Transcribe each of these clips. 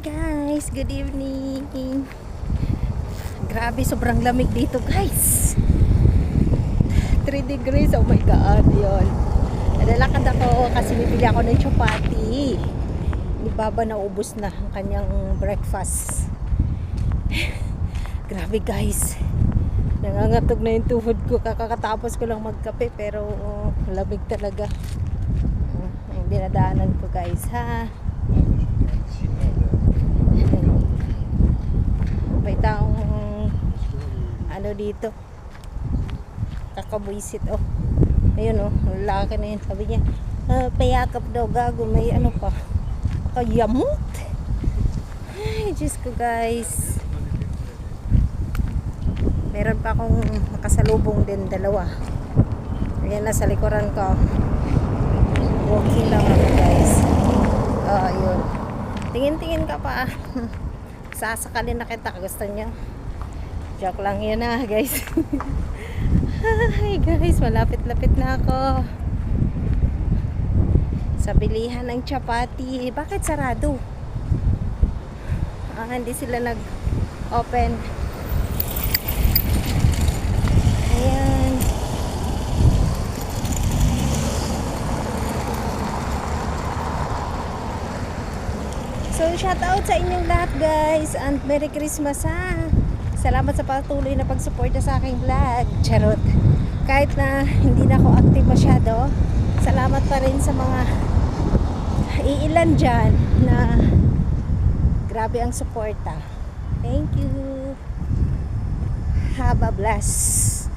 Guys, good evening. Grabe, sobrang lamig dito guys. 3 degrees, oh my god, yun. Nalalakad ako kasi bibili ako ng chapati. Ni Baba naubos na ang kanyang breakfast. Grabe guys, nangangatog na yung tuhod ko. Kakatapos ko lang magkape pero lamig talaga. Yung dinadaanan ko guys ha. May taong ano dito kakabuisit oh. Ayun oh, lalaki na yun. Sabi niya payakap daw, gago, may ano pa kayamot. Ay Diyos ko guys. Meron pa akong makasalubong din, dalawa. Ayan na sa likuran ko. Walking lang ako guys. Ayun, tingin-tingin ka pa. Sasakalin na kita, gusto nyo? Joke lang yun guys. Hi guys, malapit-lapit na ako sa bilihan ng chapati. Bakit sarado? Hindi sila nag-open. Ayan. So shout out sa inyong lahat guys, and Merry Christmas ha. Salamat sa patuloy na pagsuporta sa aking vlog. Charot. Kahit na hindi na ako active masyado, salamat pa rin sa mga iilan dyan na grabe ang suporta. Thank you. Have a blessed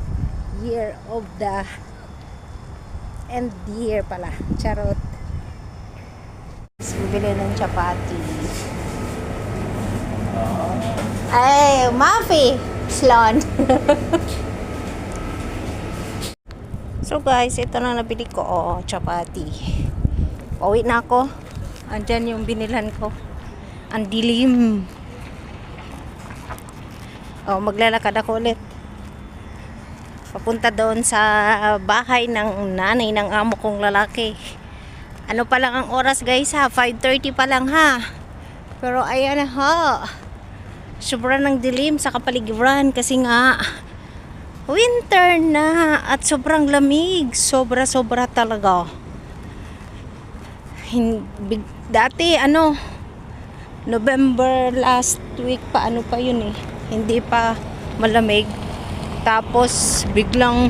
year of the end year pala. Charot. Bibili ng chapati. Ay, Mafi! Slon. So guys, ito na nabili ko. Oh, chapati. Pauwi na ako. Andyan yung binilhan ko. Ang dilim. Oh, maglalakad ako ulit. Papunta doon sa bahay ng nanay ng amo kong lalaki. Ano pa lang ang oras guys ha, 5:30 pa lang ha. Pero ayan na ha, sobrang ng dilim sa kapaligiran kasi nga winter na at sobrang lamig. Sobra talaga. Dati ano, November last week pa, ano pa yun eh, hindi pa malamig. Tapos biglang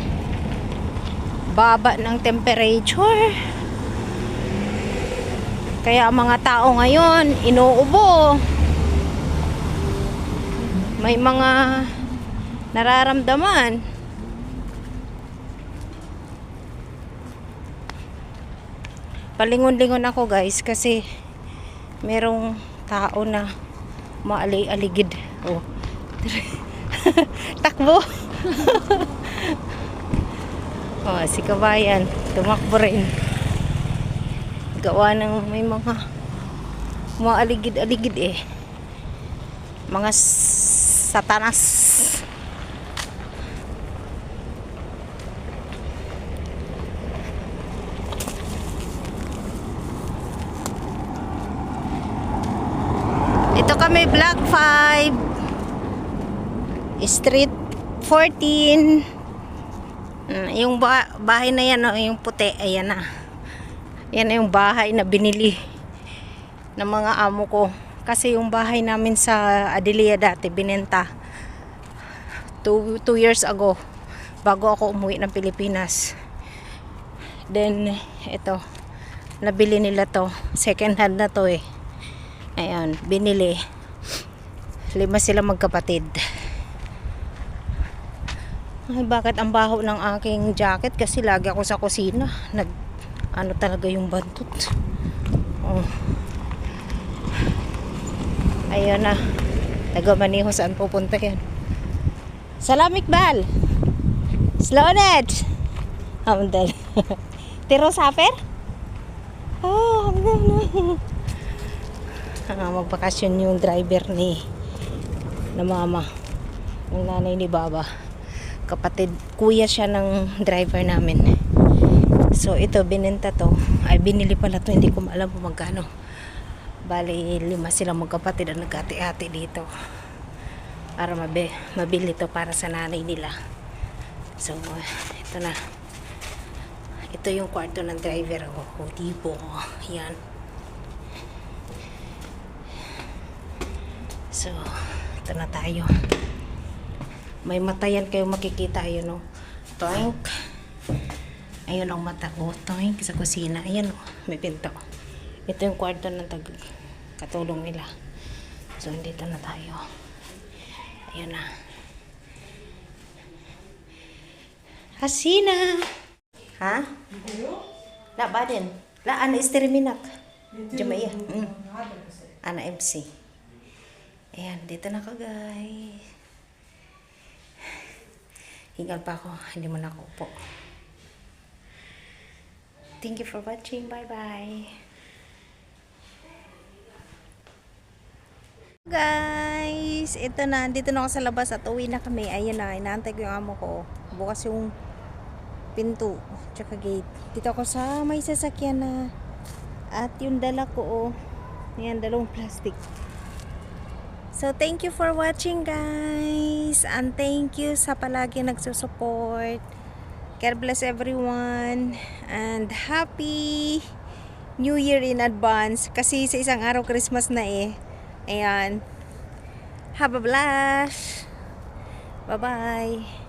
baba ng temperature. Kaya mga tao ngayon inuubo. May mga nararamdaman. Palingon-lingon ako guys kasi merong tao na maali-aligid. Oh. Takbo. Oh, si kabayan tumakbo rin. Gawa ng may mga maaligid-aligid eh. Mga satanas. Ito kami Block 5 Street 14. Yung bahay na yan, yung puti, ayan na. Yan na yung bahay na binili ng mga amo ko. Kasi yung bahay namin sa Adelia dati, binenta 2 years ago. Bago ako umuwi ng Pilipinas. Then, ito. Nabili nila to. Second hand na to eh. Ayan, binili. 5 sila magkapatid. Ay, bakit ang baho ng aking jacket? Kasi lagi ako sa kusina. Ano talaga yung bantot. Oh. Ayun na. Taga-Maniho, saan pupunta yan? Salamik bal. Slonet. Hamdal. Tiro saper? Oh, hamdal. Magbakasyon yung driver na mama. Yung nanay ni Baba. Kapatid, kuya siya ng driver namin. So ito binenta to, ay binili pala to, hindi ko alam kung magkano. Bali, 5 silang magkapatid ang nagkati-hati dito. Para mabili to para sa nanay nila. So, ito na. Ito yung kwarto ng driver. O, tipo. Yan. So, ito na tayo. May mata yan kayo makikita. Ayun o. Toink. Ayun ang mata ko. Toink sa kusina. Ayan o. May pinto. Ito yung kwarto ng katulong nila. So, dito na tayo. Ayun na. Hasina! Ha? La ba din? La, ana isterminak. Jamaya. Ana MC. Ayan, dito na ka guys. Hingal pa ako. Hindi mo na ako upo. Thank you for watching. Bye-bye. Guys, ito na. Dito na ako sa labas at uwi na kami. Ayun na. Inaantay ko yung amo ko. Bukas yung pinto. Tsaka gate. Dito ako sa may sasakyan na. At yung dala ko, Ayan, 2 plastic. So, thank you for watching guys. And thank you sa palagi nagsusupport. God bless everyone. And happy New Year in advance. Kasi sa isang araw Christmas na eh. Ayan. Have a blast. Bye-bye.